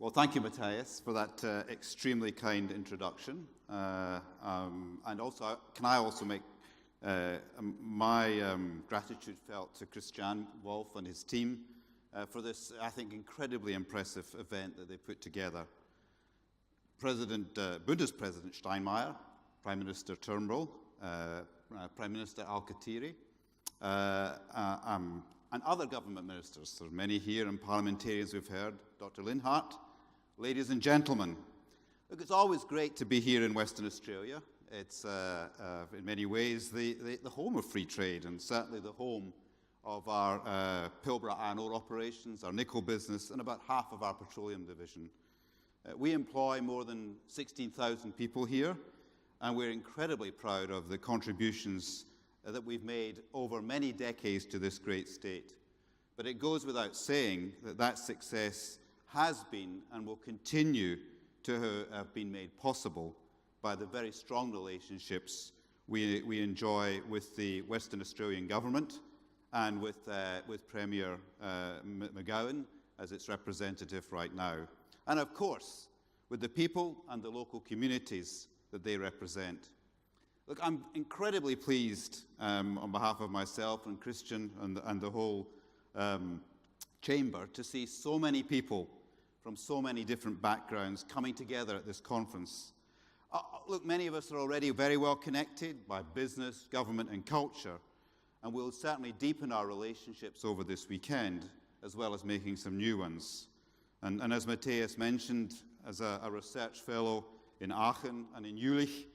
Well, thank you, Matthias, for that extremely kind introduction. And also, can I also make my gratitude felt to Christian Wolf and his team for this, I think, incredibly impressive event that they put together. Bundespräsident Steinmeier, Prime Minister Turnbull, Prime Minister Al-Khatiri, and other government ministers. There are many here, and parliamentarians we've heard, Dr. Linhart. Ladies and gentlemen, look, it's always great to be here in Western Australia. It's, in many ways, the home of free trade, and certainly the home of our Pilbara iron ore operations, our nickel business, and about half of our petroleum division. We employ more than 16,000 people here, and we're incredibly proud of the contributions that we've made over many decades to this great state. But it goes without saying that that success has been and will continue to have been made possible by the very strong relationships we enjoy with the Western Australian government and with Premier McGowan as its representative right now. And of course, with the people and the local communities that they represent. Look, I'm incredibly pleased on behalf of myself and Christian and the whole chamber to see so many people from so many different backgrounds coming together at this conference. Look, many of us are already very well connected by business, government, and culture, and we'll certainly deepen our relationships over this weekend, as well as making some new ones. And as Matthias mentioned, as a research fellow in Aachen and in Jülich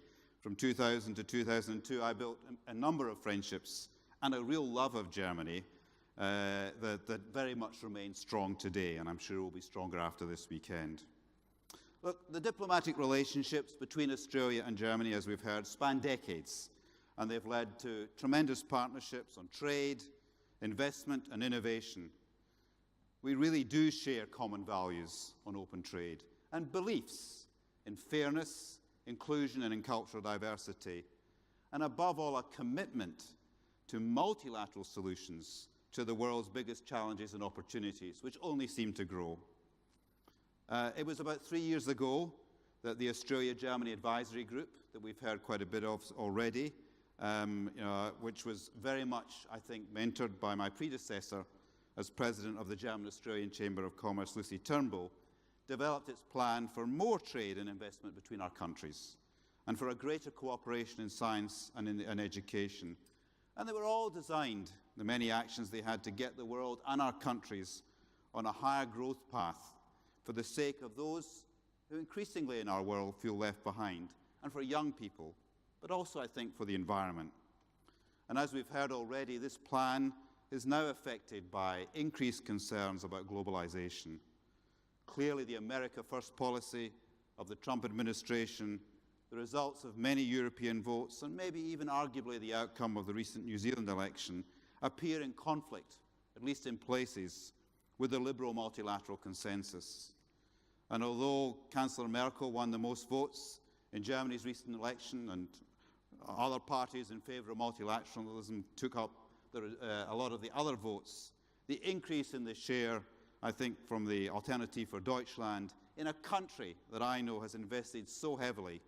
from 2000 to 2002, I built a number of friendships and a real love of Germany that very much remains strong today, and I'm sure will be stronger after this weekend. Look, the diplomatic relationships between Australia and Germany, as we've heard, span decades, and they've led to tremendous partnerships on trade, investment, and innovation. We really do share common values on open trade and beliefs in fairness, inclusion, and in cultural diversity, and above all, a commitment to multilateral solutions to the world's biggest challenges and opportunities, which only seem to grow. It was about 3 years ago that the Australia-Germany Advisory Group, that we've heard quite a bit of already, which was very much, I think, mentored by my predecessor as president of the German-Australian Chamber of Commerce, Lucy Turnbull, developed its plan for more trade and investment between our countries and for a greater cooperation in science and in education. And they were all designed, the many actions they had, to get the world and our countries on a higher growth path for the sake of those who increasingly in our world feel left behind, and for young people, but also, I think, for the environment. And as we've heard already, this plan is now affected by increased concerns about globalization. Clearly, the America First policy of the Trump administration, the results of many European votes, and maybe even arguably the outcome of the recent New Zealand election, appear in conflict, at least in places, with the liberal multilateral consensus. And although Chancellor Merkel won the most votes in Germany's recent election, and other parties in favour of multilateralism took up a lot of the other votes, the increase in the share, I think, from the Alternative for Deutschland, in a country that I know has invested so heavily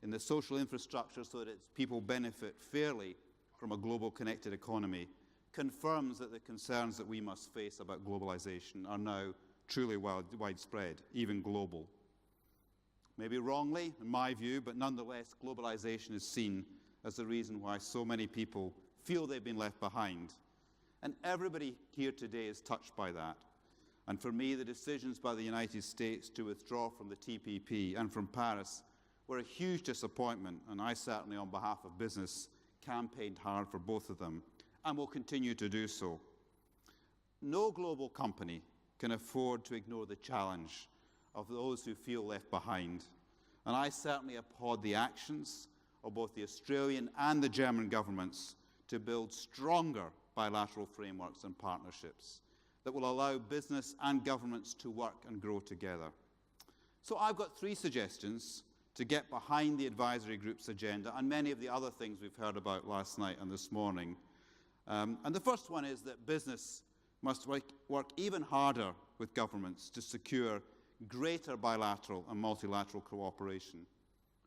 in the social infrastructure so that its people benefit fairly from a global connected economy, confirms that the concerns that we must face about globalization are now truly widespread, even global. Maybe wrongly, in my view, but nonetheless, globalization is seen as the reason why so many people feel they've been left behind. And everybody here today is touched by that. And for me, the decisions by the United States to withdraw from the TPP and from Paris were a huge disappointment, and I certainly, on behalf of business, campaigned hard for both of them, and will continue to do so. No global company can afford to ignore the challenge of those who feel left behind, and I certainly applaud the actions of both the Australian and the German governments to build stronger bilateral frameworks and partnerships that will allow business and governments to work and grow together. So I've got 3 suggestions to get behind the advisory group's agenda and many of the other things we've heard about last night and this morning. And the first one is that business must work even harder with governments to secure greater bilateral and multilateral cooperation.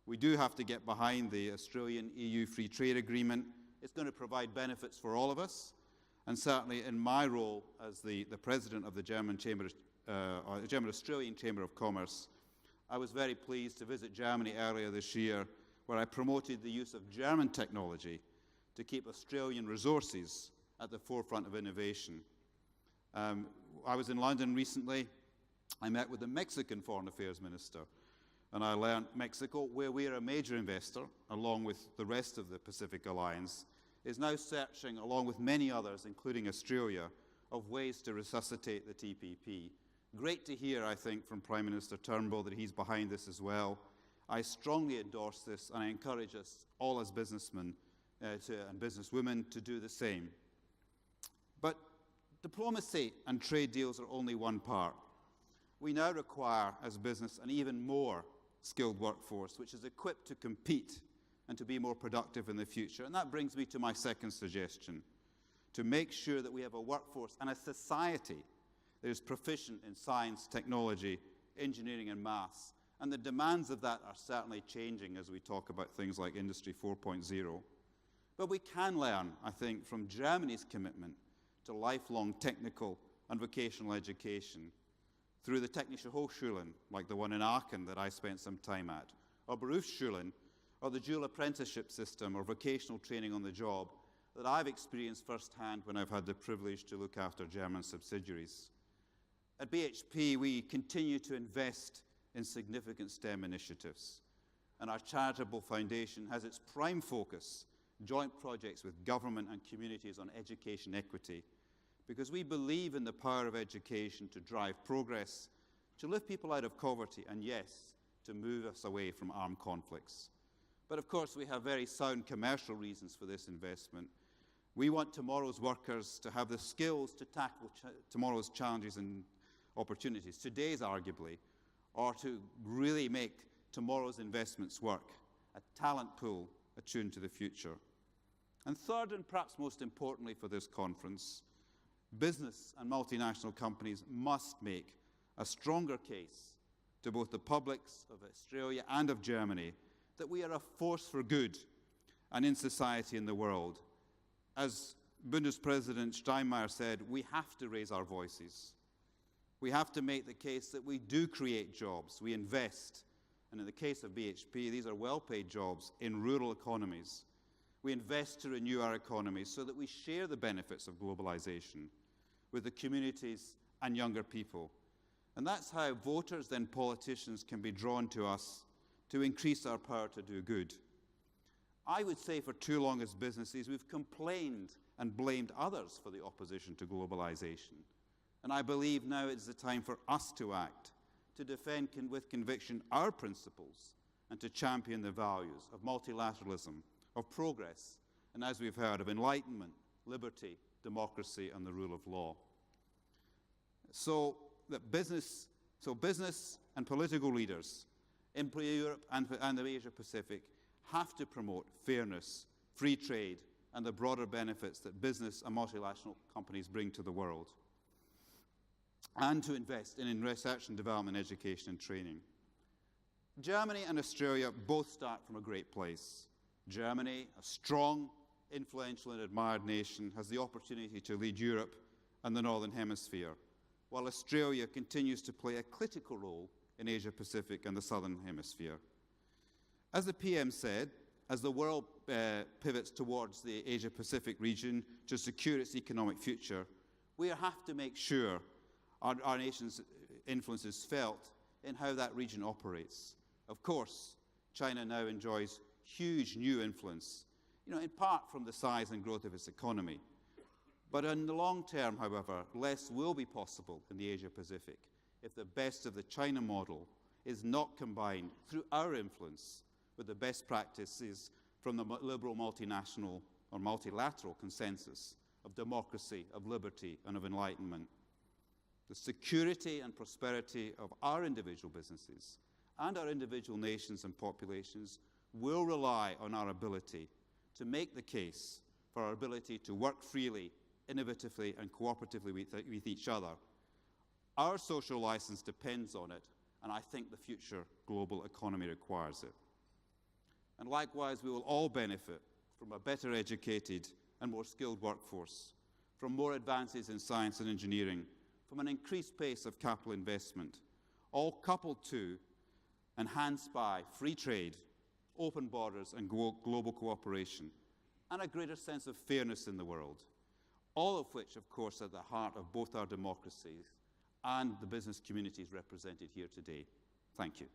We do have to get behind the Australian-EU Free Trade Agreement. It's going to provide benefits for all of us, and certainly in my role as the president of the German-Australian Chamber of Commerce, I was very pleased to visit Germany earlier this year, where I promoted the use of German technology to keep Australian resources at the forefront of innovation. I was in London recently. I met with the Mexican Foreign Affairs Minister, and I learned Mexico, where we are a major investor, along with the rest of the Pacific Alliance, is now searching, along with many others, including Australia, of ways to resuscitate the TPP. Great to hear, I think, from Prime Minister Turnbull that he's behind this as well. I strongly endorse this, and I encourage us all as businessmen and businesswomen to do the same. But diplomacy and trade deals are only one part. We now require, as business, an even more skilled workforce, which is equipped to compete and to be more productive in the future. And that brings me to my second suggestion, to make sure that we have a workforce and a society that is proficient in science, technology, engineering, and maths. And the demands of that are certainly changing as we talk about things like Industry 4.0. But we can learn, I think, from Germany's commitment to lifelong technical and vocational education through the Technische Hochschulen, like the one in Aachen that I spent some time at, or Berufsschulen, or the dual apprenticeship system or vocational training on the job that I've experienced firsthand when I've had the privilege to look after German subsidiaries. At BHP, we continue to invest in significant STEM initiatives, and our charitable foundation has its prime focus, joint projects with government and communities on education equity, because we believe in the power of education to drive progress, to lift people out of poverty, and yes, to move us away from armed conflicts. But of course, we have very sound commercial reasons for this investment. We want tomorrow's workers to have the skills to tackle tomorrow's challenges and opportunities, today's arguably, or to really make tomorrow's investments work, a talent pool attuned to the future. And third, and perhaps most importantly for this conference, business and multinational companies must make a stronger case to both the publics of Australia and of Germany that we are a force for good and in society in the world. As Bundespresident Steinmeier said, we have to raise our voices. We have to make the case that we do create jobs, we invest, and in the case of BHP, these are well-paid jobs in rural economies. We invest to renew our economies so that we share the benefits of globalization with the communities and younger people. And that's how voters, then politicians, can be drawn to us to increase our power to do good. I would say for too long as businesses, we've complained and blamed others for the opposition to globalization. And I believe now is the time for us to act, to defend with conviction our principles, and to champion the values of multilateralism, of progress, and as we've heard, of enlightenment, liberty, democracy, and the rule of law. So business and political leaders in Europe and the Asia-Pacific have to promote fairness, free trade, and the broader benefits that business and multinational companies bring to the world, and to invest in research and development, education, and training. Germany and Australia both start from a great place. Germany, a strong, influential, and admired nation, has the opportunity to lead Europe and the Northern Hemisphere, while Australia continues to play a critical role in Asia-Pacific and the Southern Hemisphere. As the PM said, as the world pivots towards the Asia-Pacific region to secure its economic future, we have to make sure our nation's influence is felt in how that region operates. Of course, China now enjoys huge new influence, in part from the size and growth of its economy. But in the long term, however, less will be possible in the Asia-Pacific if the best of the China model is not combined through our influence with the best practices from the liberal multinational or multilateral consensus of democracy, of liberty, and of enlightenment. The security and prosperity of our individual businesses and our individual nations and populations will rely on our ability to make the case for our ability to work freely, innovatively, and cooperatively with each other. Our social license depends on it, and I think the future global economy requires it. And likewise, we will all benefit from a better educated and more skilled workforce, from more advances in science and engineering, from an increased pace of capital investment, all coupled to, enhanced by free trade, open borders and global cooperation, and a greater sense of fairness in the world, all of which, of course, are at the heart of both our democracies and the business communities represented here today. Thank you.